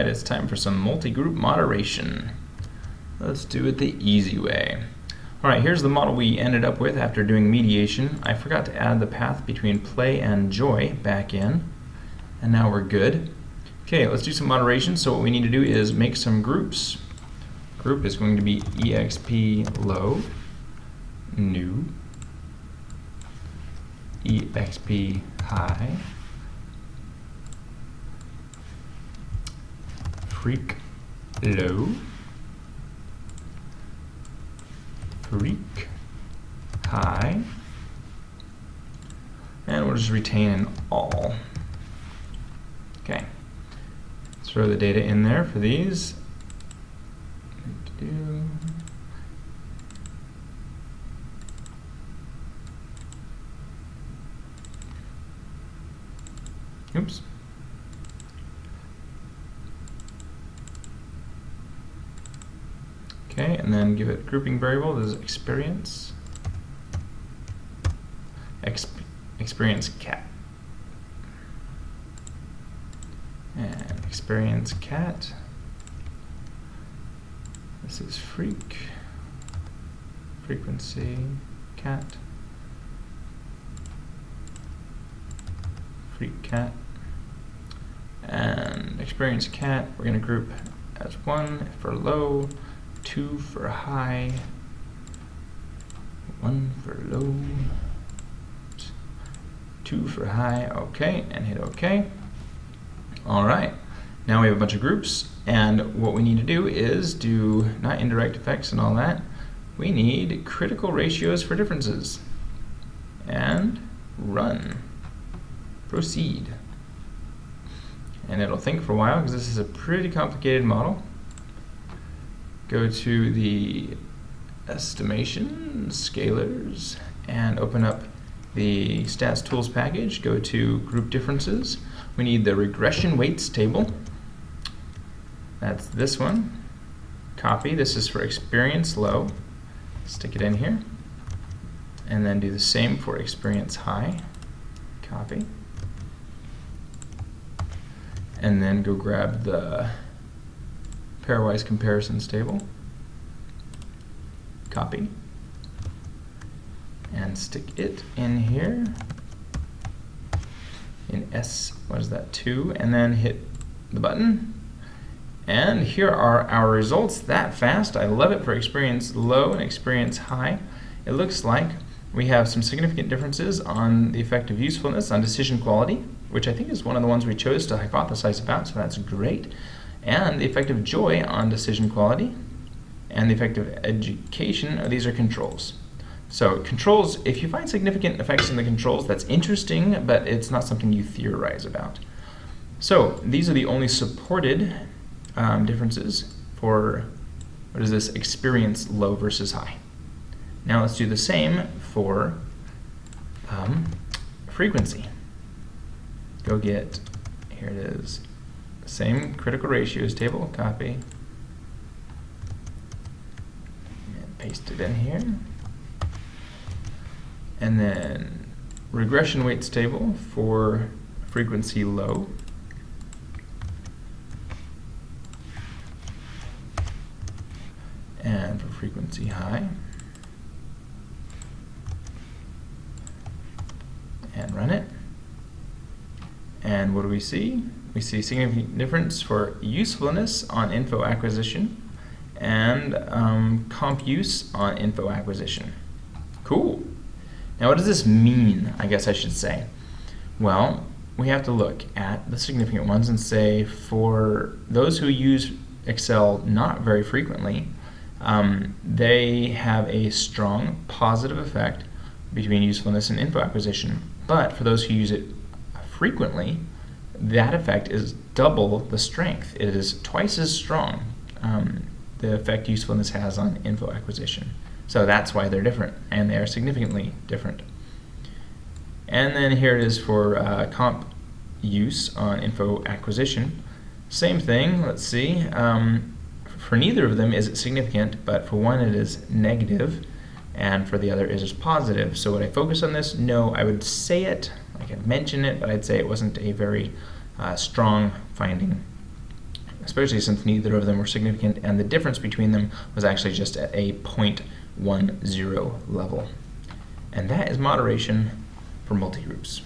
right, it's time for some multi-group moderation. Let's do it the easy way. All right, here's the model we ended up with after doing mediation. I forgot to add the path between play and joy back in, and now we're good. Okay, let's do some moderation. So what we need to do is make some groups. Group is going to be exp low, new, exp high, freak low, freak high, and we'll just retain an all. Okay, let's throw the data in there for these. Oops. Okay, and then give it a grouping variable. This is experience. Experience cat. And experience cat. This is freak. Frequency cat. Freak cat. And experience cat, we're going to group as 1 for low, 2 for high, 1 for low, 2 for high, okay, and hit OK. All right, now we have a bunch of groups, and what we need to do is do not indirect effects and all that. We need critical ratios for differences. And run. Proceed. And it'll think for a while because this is a pretty complicated model. Go to the estimation, scalars, and open up the stats tools package. Go to group differences. We need the regression weights table. That's this one. Copy. This is for experience low. Stick it in here. And then do the same for experience high. Copy. And then go grab the pairwise comparisons table, copy, and stick it in here in what is that, 2, and then hit the button. And here are our results that fast. I love it for experience low and experience high. It looks like we have some significant differences on the effect of usefulness on decision quality, which I think is one of the ones we chose to hypothesize about, so that's great. And the effect of joy on decision quality, and the effect of education, these are controls. So controls, if you find significant effects in the controls, that's interesting, but it's not something you theorize about. So these are the only supported differences for, what is this, experience low versus high. Now let's do the same for frequency. Go get, here it is, same critical ratios table, copy, and paste it in here. And then regression weights table for frequency low. And for frequency high. And run it. And what do we see? We see significant difference for usefulness on info acquisition and comp use on info acquisition. Cool. Now what does this mean, I guess I should say? Well, we have to look at the significant ones and say for those who use Excel not very frequently, they have a strong positive effect between usefulness and info acquisition. But for those who use it frequently, that effect is double the strength. It is twice as strong, the effect usefulness has on info acquisition. So that's why they're different, and they are significantly different. And then here it is for comp use on info acquisition. Same thing, let's see. For neither of them is it significant, but for one it is negative, and for the other it is positive. So would I focus on this? No, I would say it, I could mention it, but I'd say it wasn't a very strong finding especially since neither of them were significant, and the difference between them was actually just at a 0.10 level. And that is moderation for multigroups.